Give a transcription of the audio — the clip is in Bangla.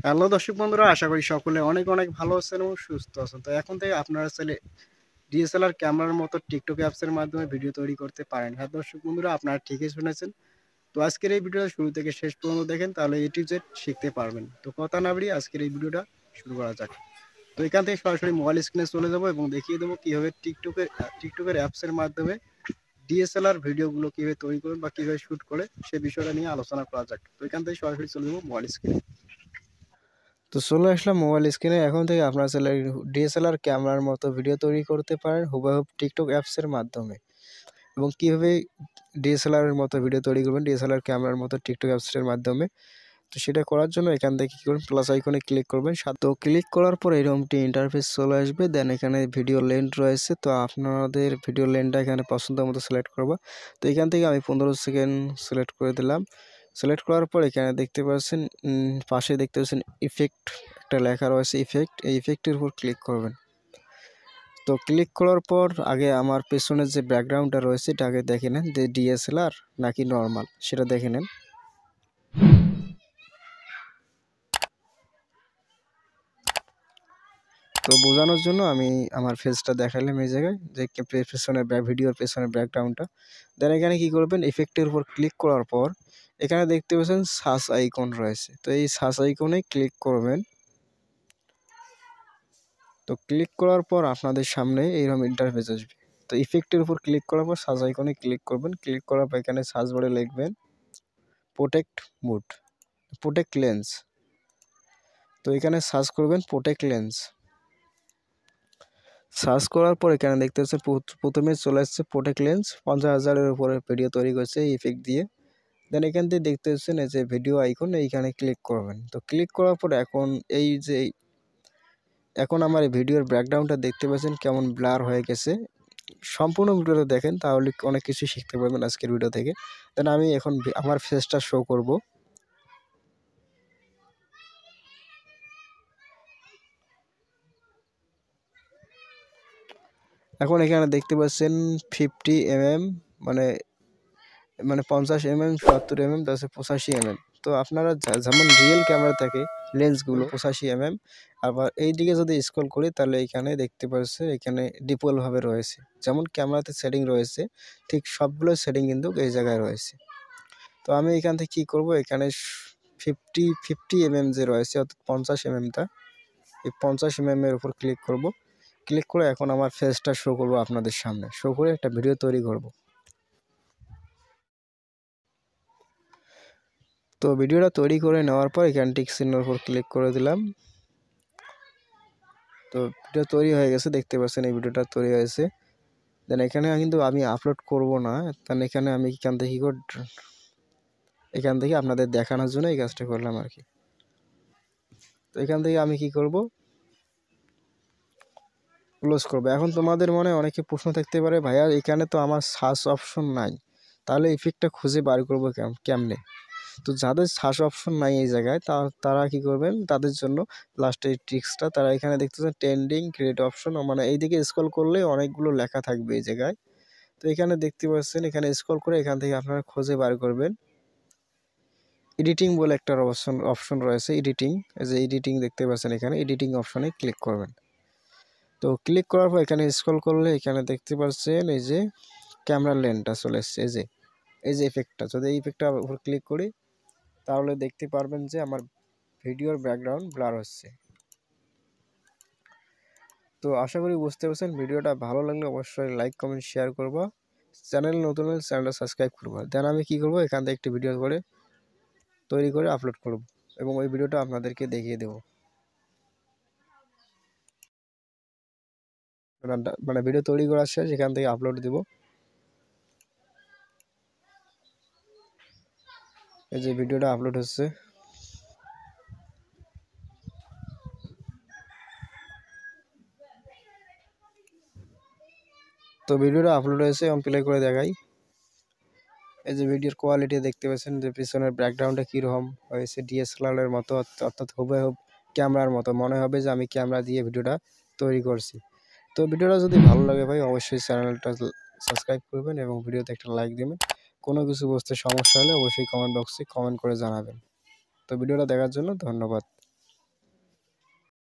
হ্যালো দর্শক বন্ধুরা, আশা করি সকলে অনেক অনেক ভালো আছেন এবং সুস্থ আছেন। তো এখন থেকে আপনারা চাইলে ডিএসএলআর ক্যামেরার মতো টিকটক অ্যাপসের মাধ্যমে ভিডিও তৈরি করতে পারেন। হ্যাঁ দর্শক বন্ধুরা, আপনারা ঠিকই শুনেছেন। তো আজকের এই ভিডিওটা শুরু থেকে শেষ পর্যন্ত দেখেন, তাহলে এ টু জেড শিখতে পারবেন। তো কথা না বাড়িয়ে আজকের এই ভিডিওটা শুরু করা যাক। তো এখান থেকে সরাসরি মোবাইল স্ক্রিনে চলে যাব এবং দেখিয়ে দেবো কীভাবে টিকটকের অ্যাপসের মাধ্যমে ডিএসএলআর ভিডিওগুলো কীভাবে তৈরি করবেন বা কীভাবে শ্যুট করে সে বিষয়টা নিয়ে আলোচনা করা যাক। তো এখান থেকে সরাসরি চলে যাবো মোবাইল স্ক্রিনে। তো চলে আসলাম মোবাইল স্ক্রিনে। এখন থেকে আপনারা চাইলে ডিএসএলআর ক্যামেরার মতো ভিডিও তৈরি করতে পারেন হুবহু টিকটক অ্যাপসের মাধ্যমে। এবং কীভাবে ডিএসএলআরের মতো ভিডিও তৈরি করবেন ডিএসএলআর ক্যামেরার মতো টিকটক অ্যাপসের মাধ্যমে, তো সেটা করার জন্য এখান থেকে কী করবেন, প্লাস আইকনে ক্লিক করবেন। তো ক্লিক করার পর এরকমটি ইন্টারফেস চলে আসবে। দেন এখানে ভিডিও লেন্থ রয়েছে, তো আপনাদের ভিডিও লেন্থটা এখানে পছন্দ মতো সিলেক্ট করবো। তো এখান থেকে আমি 15 সেকেন্ড সিলেক্ট করে দিলাম। সিলেক্ট করার পর এখানে দেখতে পাচ্ছেন পাশে দেখতে পাচ্ছেন ইফেক্ট একটা লেখা রয়েছে, ইফেক্ট। এই ইফেক্টের উপর ক্লিক করবেন। তো ক্লিক করার পর আগে আমার পেছনের যে ব্যাকগ্রাউন্ডটা রয়েছে এটা আগে দেখে নেন যে ডিএসএলআর নাকি নর্মাল, সেটা দেখে নেন। তো বোঝানোর জন্য আমি আমার ফেসটা দেখালাম এই জায়গায়, যে পেছনের ভিডিওর পেছনের ব্যাকগ্রাউন্ডটা। দেন এখানে কি করবেন, ইফেক্টের উপর ক্লিক করার পর এখানে দেখতে পাচ্ছেন সার্চ আইকন রয়েছে, তো এই সার্চ আইকনে ক্লিক করবেন। তো ক্লিক করার পর আপনাদের সামনে এইরকম ইন্টারফেস আসবে। তো ইফেক্টের উপর ক্লিক করার পর সার্চ আইকনে ক্লিক করবেন। ক্লিক করার পর এখানে সার্চ বারে লিখবেন প্রোটেক্ট লেন্স। তো এখানে সার্চ করবেন প্রোটেক্ট লেন্স। সার্চ করার পর এখানে দেখতে পাচ্ছেন প্রথমে চলে আসছে প্রোটেক্ট লেন্স, 50,000-এর উপরে ভিডিও তৈরি করছে এই ইফেক্ট দিয়ে। দেন এখান থেকে দেখতে পাচ্ছেন এই যে ভিডিও আইকন, এইখানে ক্লিক করবেন। তো ক্লিক করার পর এখন আমার এই ভিডিওর ব্যাকগ্রাউন্ডটা দেখতে পাচ্ছেন কেমন ব্লার হয়ে গেছে। সম্পূর্ণ ভিডিওটা দেখেন, তাহলে অনেক কিছু শিখতে পারবেন আজকের ভিডিও থেকে। দেন আমি এখন আমার ফেসটা শো করব। এখন এখানে দেখতে পাচ্ছেন 50 mm, মানে 50 mm, 70 mm, তারপরে 85 mm। তো আপনারা যেমন রিয়েল ক্যামেরা থাকে লেন্সগুলো 85 mm। আবার এই দিকে যদি স্ক্রল করি তাহলে এখানে দেখতে পাচ্ছেন এখানে ডিপলভাবে রয়েছে, যেমন ক্যামেরাতে সেটিং রয়েছে ঠিক সবগুলো সেটিং কিন্তু এই জায়গায় রয়েছে। তো আমি এখান থেকে কী করব, এখানে 50 mm যে রয়েছে অর্থাৎ 50 mm-টা, এই 50 mm-এর উপর ক্লিক করব। ক্লিক করে এখন আমার ফেসটা শো করব, আপনাদের সামনে শো করে একটা ভিডিও তৈরি করব। তো ভিডিওটা তৈরি করে নেওয়ার পর এখানে টিক চিহ্নের উপর ক্লিক করে দিলাম। তো ভিডিও তৈরি হয়ে গেছে, দেখতে পাচ্ছেন এই ভিডিওটা তৈরি হয়েছে। দেন এখানে কিন্তু আমি আপলোড করব না, কারণ এখানে আমি এখান থেকে আপনাদের দেখানোর জন্য এই কাজটা করলাম আর কি। তো এখান থেকে আমি কি করব, ক্লোজ করব। এখন তোমাদের মনে অনেকে প্রশ্ন থাকতে পারে, ভাইয়া এখানে তো আমার সার্চ অপশন নাই, তাহলে ইফেক্টটা খুঁজে বার করবো কেমনে? তো যাদের সার্চ অপশন নাই এই জায়গায় তারা কি করবেন, তাদের জন্য লাস্টে এই ট্রিক্সটা, তারা এখানে দেখতেছেন ট্রেন্ডিং ক্রিয়েট অপশন, মানে এইদিকে স্ক্রল করলে অনেকগুলো লেখা থাকবে এই জায়গায়। তো এখানে দেখতে পাচ্ছেন, এখানে স্ক্রল করে এখান থেকে আপনারা খুঁজে বার করবেন এডিটিং বলে একটা অপশন রয়েছে, এডিটিং। এই যে এডিটিং দেখতে পাচ্ছেন, এখানে এডিটিং অপশনে ক্লিক করবেন। তো ক্লিক করার পর এখানে স্ক্রল করলে এখানে দেখতে পাচ্ছেন এই যে ক্যামেরা লেন্সটা চলে এসছে, এই যে ইফেক্টটা। যদি এই ইফেক্টটার উপর ক্লিক করি তাহলে দেখতে পারবেন যে আমার ভিডিওর ব্যাকগ্রাউন্ড ব্লার হচ্ছে। তো আশা করি বুঝতে পারছেন। ভিডিওটা ভালো লাগলে অবশ্যই লাইক কমেন্ট শেয়ার করবা, চ্যানেল নতুন হলে চ্যানেলটা সাবস্ক্রাইব করবা। দেন আমি কি করব, এখান থেকে একটি ভিডিও তৈরি করে আপলোড করব এবং ওই ভিডিওটা আপনাদেরকে দেখিয়ে দেব। মানে ভিডিও তৈরি করা শেষ, এখান থেকে আপলোড দেব। এই যে ভিডিওটা আপলোড হচ্ছে। তো ভিডিওটা আপলোড হয়েছে, এবং প্লে করে দেখাই। এই যে ভিডিওর কোয়ালিটি দেখতে পাচ্ছেন যে পিছনের ব্যাকগ্রাউন্ডে কীরকম হয়েছে, ডিএসএলআর এর মতো, অর্থাৎ হুবহু ক্যামেরার মতো মনে হবে যে আমি ক্যামেরা দিয়ে ভিডিওটা তৈরি করছি। তো ভিডিওটা যদি ভালো লাগে ভাই অবশ্যই চ্যানেলটা সাবস্ক্রাইব করবেন এবং ভিডিওতে একটা লাইক দেবেন। কোনো কিছু বুঝতে সমস্যা হলে অবশ্যই কমেন্ট বক্সে কমেন্ট করে জানাবেন। তো ভিডিওটা দেখার জন্য ধন্যবাদ।